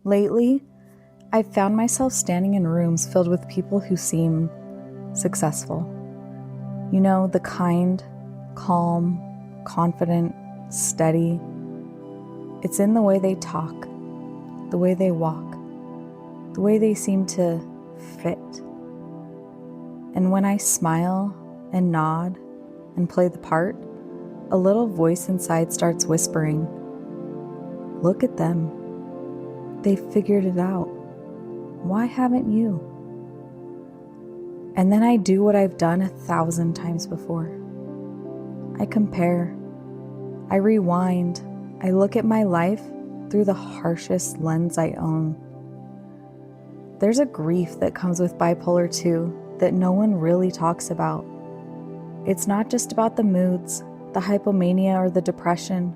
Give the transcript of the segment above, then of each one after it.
Lately, I've found myself standing in rooms filled with people who seem successful. You know, the kind, calm, confident, steady. It's in the way they talk, the way they walk, the way they seem to fit. And when I smile and nod and play the part, a little voice inside starts whispering, "Look at them. They figured it out. Why haven't you?" And then I do what I've done 1,000 times before. I compare. I rewind. I look at my life through the harshest lens I own. There's a grief that comes with bipolar 2 that no one really talks about. It's not just about the moods, the hypomania, or the depression.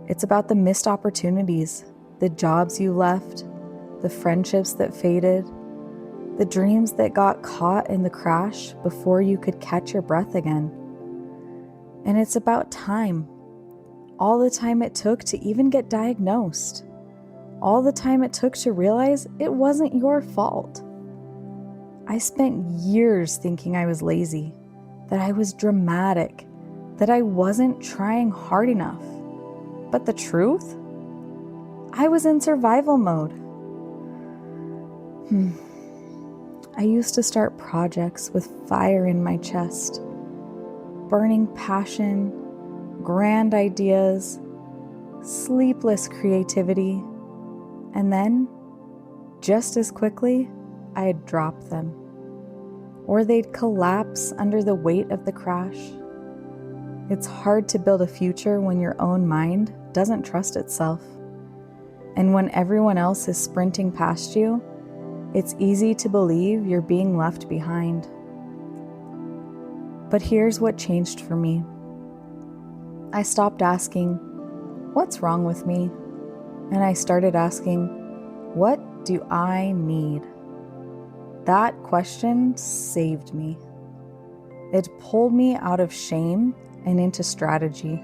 It's about the missed opportunities, the jobs you left, the friendships that faded, the dreams that got caught in the crash before you could catch your breath again. And it's about time. All the time it took to even get diagnosed. All the time it took to realize it wasn't your fault. I spent years thinking I was lazy, that I was dramatic, that I wasn't trying hard enough. But the truth? I was in survival mode. I used to start projects with fire in my chest, burning passion, grand ideas, sleepless creativity, and then, just as quickly, I'd drop them, or they'd collapse under the weight of the crash. It's hard to build a future when your own mind doesn't trust itself. And when everyone else is sprinting past you, it's easy to believe you're being left behind. But here's what changed for me. I stopped asking, "What's wrong with me?" And I started asking, "What do I need?" That question saved me. It pulled me out of shame and into strategy.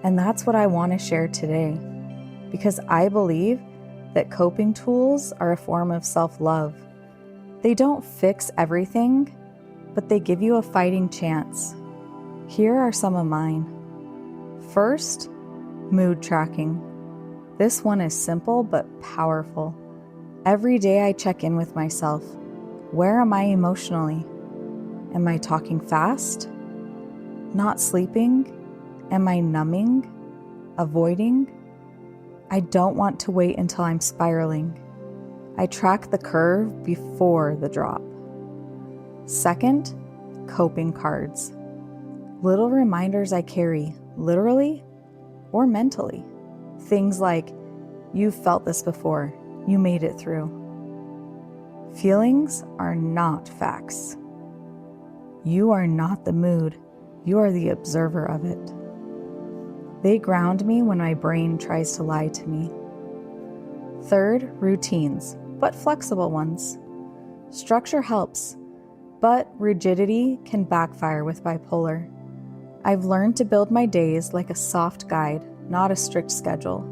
And that's what I want to share today, because I believe that coping tools are a form of self-love. They don't fix everything, but they give you a fighting chance. Here are some of mine. First, mood tracking. This one is simple but powerful. Every day I check in with myself. Where am I emotionally? Am I talking fast? Not sleeping? Am I numbing? Avoiding? I don't want to wait until I'm spiraling. I track the curve before the drop. Second, coping cards. Little reminders I carry, literally or mentally. Things like, "You've felt this before, you made it through." Feelings are not facts. You are not the mood, you are the observer of it. They ground me when my brain tries to lie to me. Third, routines, but flexible ones. Structure helps, but rigidity can backfire with bipolar. I've learned to build my days like a soft guide, not a strict schedule.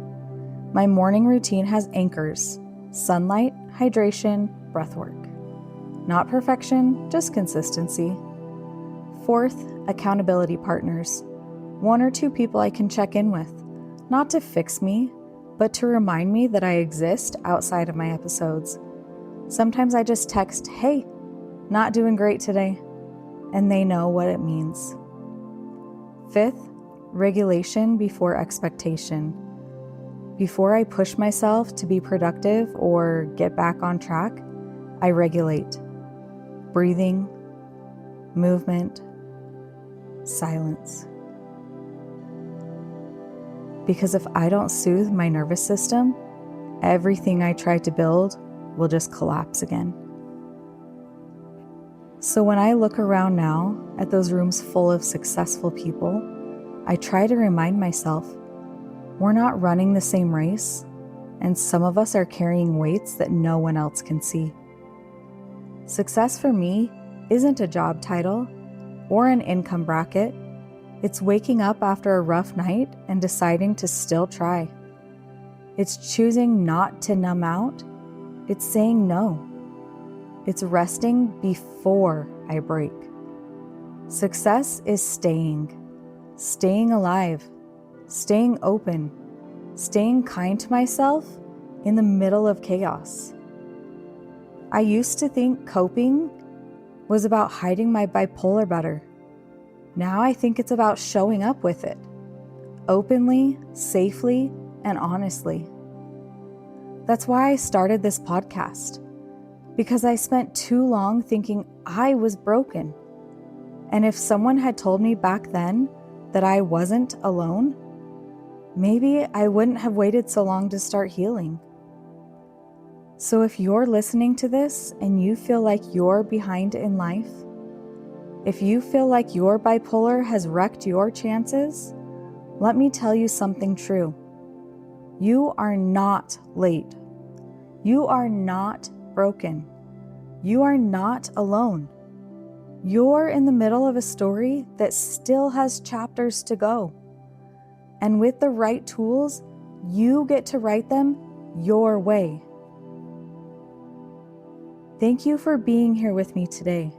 My morning routine has anchors: sunlight, hydration, breathwork. Not perfection, just consistency. Fourth, accountability partners. 1 or 2 people I can check in with, not to fix me, but to remind me that I exist outside of my episodes. Sometimes I just text, "Hey, not doing great today," and they know what it means. Fifth, regulation before expectation. Before I push myself to be productive or get back on track, I regulate. Breathing, movement, silence. Because if I don't soothe my nervous system, everything I tried to build will just collapse again. So when I look around now at those rooms full of successful people, I try to remind myself, we're not running the same race, and some of us are carrying weights that no one else can see. Success for me isn't a job title or an income bracket. It's waking up after a rough night and deciding to still try. It's choosing not to numb out. It's saying no. It's resting before I break. Success is staying alive, staying open, staying kind to myself in the middle of chaos. I used to think coping was about hiding my bipolar better. Now I think it's about showing up with it, openly, safely, and honestly. That's why I started this podcast, because I spent too long thinking I was broken. And if someone had told me back then that I wasn't alone, maybe I wouldn't have waited so long to start healing. So if you're listening to this and you feel like you're behind in life, if you feel like your bipolar has wrecked your chances, let me tell you something true. You are not late. You are not broken. You are not alone. You're in the middle of a story that still has chapters to go. And with the right tools, you get to write them your way. Thank you for being here with me today.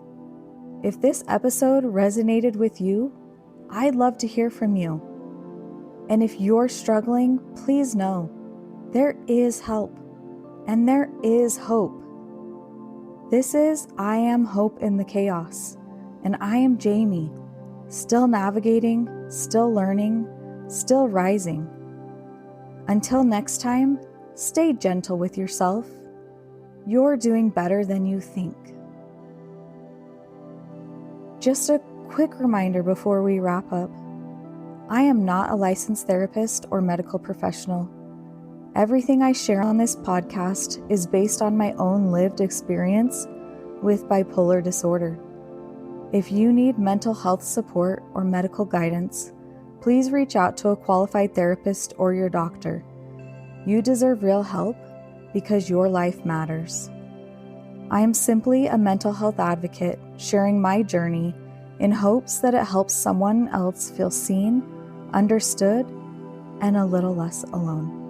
If this episode resonated with you, I'd love to hear from you. And if you're struggling, please know there is help and there is hope. This is I Am Hope in the Chaos, and I am Jamie, still navigating, still learning, still rising. Until next time, stay gentle with yourself. You're doing better than you think. Just a quick reminder before we wrap up. I am not a licensed therapist or medical professional. Everything I share on this podcast is based on my own lived experience with bipolar disorder. If you need mental health support or medical guidance, please reach out to a qualified therapist or your doctor. You deserve real help because your life matters. I am simply a mental health advocate sharing my journey in hopes that it helps someone else feel seen, understood, and a little less alone.